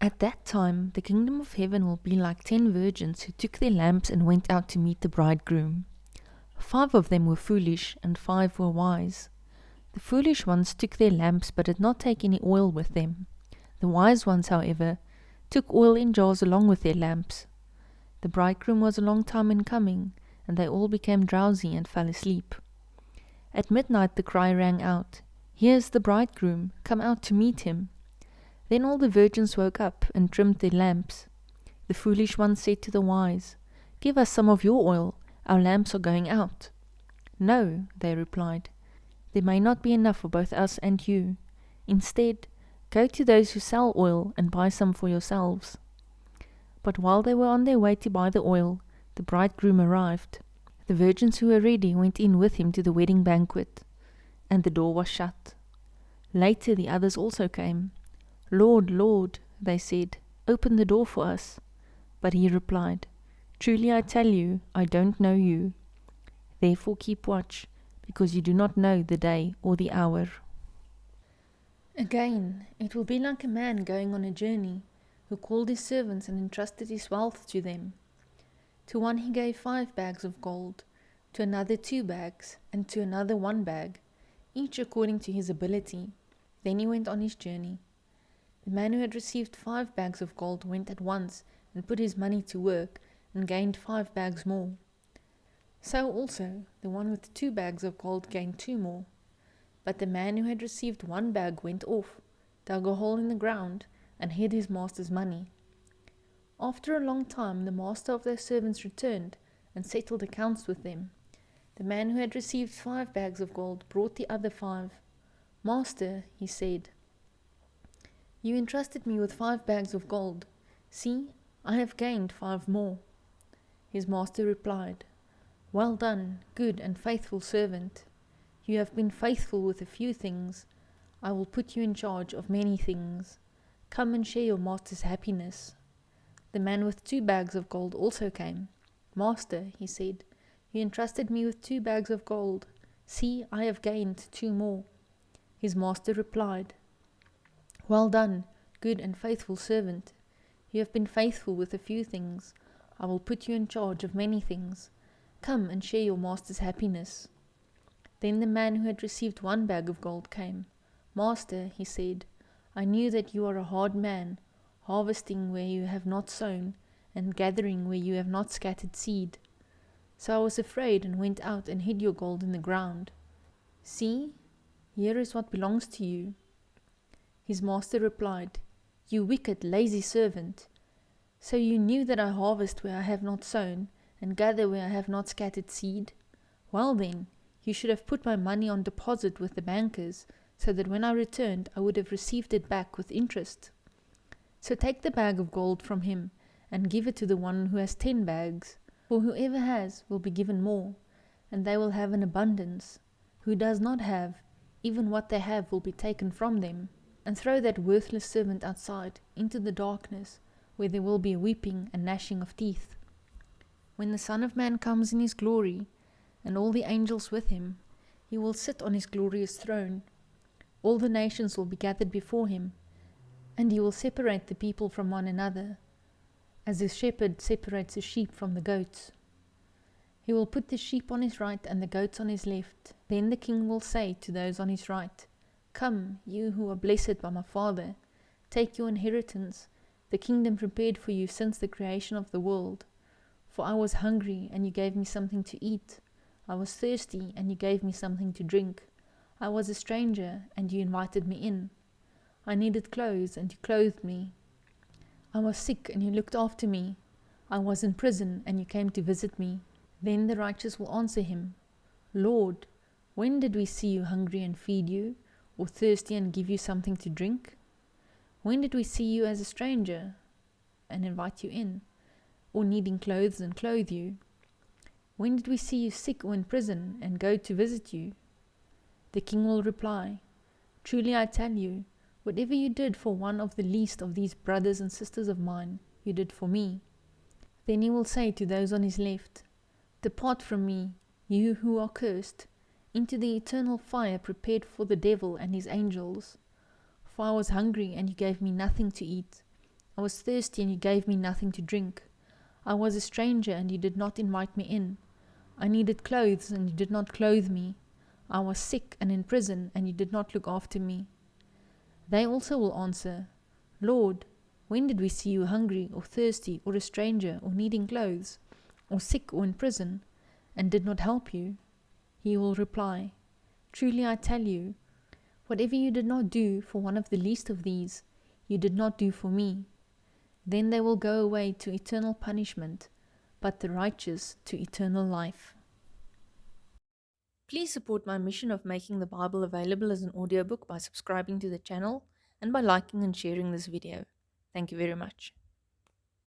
At that time, the kingdom of heaven will be like 10 virgins who took their lamps and went out to meet the bridegroom. 5 of them were foolish, and 5 were wise. The foolish ones took their lamps, but did not take any oil with them. The wise ones, however, took oil in jars along with their lamps. The bridegroom was a long time in coming, and they all became drowsy and fell asleep. At midnight the cry rang out, "Here is the bridegroom, come out to meet him." Then all the virgins woke up and trimmed their lamps. The foolish ones said to the wise, "Give us some of your oil, our lamps are going out." "No," they replied, "there may not be enough for both us and you. Instead, go to those who sell oil and buy some for yourselves." But while they were on their way to buy the oil, the bridegroom arrived. The virgins who were ready went in with him to the wedding banquet, and the door was shut. Later the others also came. "Lord, Lord," they said, "open the door for us." But he replied, "Truly I tell you, I don't know you. Therefore keep watch, because you do not know the day or the hour." Again, it will be like a man going on a journey, who called his servants and entrusted his wealth to them. To one he gave 5 bags of gold, to another 2 bags, and to another 1 bag, each according to his ability. Then he went on his journey. The man who had received 5 bags of gold went at once and put his money to work and gained 5 bags more. So also the one with 2 bags of gold gained 2 more. But the man who had received 1 bag went off, dug a hole in the ground, and hid his master's money. After a long time the master of those servants returned and settled accounts with them. The man who had received 5 bags of gold brought the other 5. "Master," he said, "you entrusted me with 5 bags of gold. See, I have gained 5 more." His master replied, "Well done, good and faithful servant. You have been faithful with a few things. I will put you in charge of many things. Come and share your master's happiness." The man with 2 bags of gold also came. "Master," he said, "you entrusted me with 2 bags of gold. See, I have gained 2 more." His master replied, "Well done, good and faithful servant. You have been faithful with a few things. I will put you in charge of many things. Come and share your master's happiness." Then the man who had received 1 bag of gold came. "Master," he said, "I knew that you are a hard man, harvesting where you have not sown, and gathering where you have not scattered seed. So I was afraid and went out and hid your gold in the ground. See, here is what belongs to you." His master replied, "You wicked, lazy servant. So you knew that I harvest where I have not sown, and gather where I have not scattered seed? Well then, you should have put my money on deposit with the bankers, so that when I returned I would have received it back with interest. So take the bag of gold from him, and give it to the one who has 10 bags. For whoever has will be given more, and they will have an abundance. Who does not have, even what they have will be taken from them. And throw that worthless servant outside, into the darkness, where there will be weeping and gnashing of teeth. When the Son of Man comes in his glory, and all the angels with him, he will sit on his glorious throne. All the nations will be gathered before him, and he will separate the people from one another, as a shepherd separates the sheep from the goats. He will put the sheep on his right and the goats on his left. Then the king will say to those on his right, "Come, you who are blessed by my Father, take your inheritance, the kingdom prepared for you since the creation of the world. For I was hungry, and you gave me something to eat. I was thirsty, and you gave me something to drink. I was a stranger, and you invited me in. I needed clothes, and you clothed me. I was sick, and you looked after me. I was in prison, and you came to visit me." Then the righteous will answer him, "Lord, when did we see you hungry and feed you, or thirsty and give you something to drink? When did we see you as a stranger and invite you in, or needing clothes and clothe you? When did we see you sick or in prison and go to visit you?" The king will reply, "Truly I tell you, whatever you did for one of the least of these brothers and sisters of mine, you did for me." Then he will say to those on his left, "Depart from me, you who are cursed, into the eternal fire prepared for the devil and his angels. For I was hungry, and you gave me nothing to eat. I was thirsty, and you gave me nothing to drink. I was a stranger, and you did not invite me in. I needed clothes, and you did not clothe me. I was sick and in prison, and you did not look after me. They also will answer, Lord, when did we see you hungry, or thirsty, or a stranger, or needing clothes, or sick, or in prison, and did not help you? He will reply, Truly I tell you, whatever you did not do for one of the least of these, you did not do for me. Then they will go away to eternal punishment, but the righteous to eternal life. Please support my mission of making the Bible available as an audiobook by subscribing to the channel and by liking and sharing this video. Thank you very much.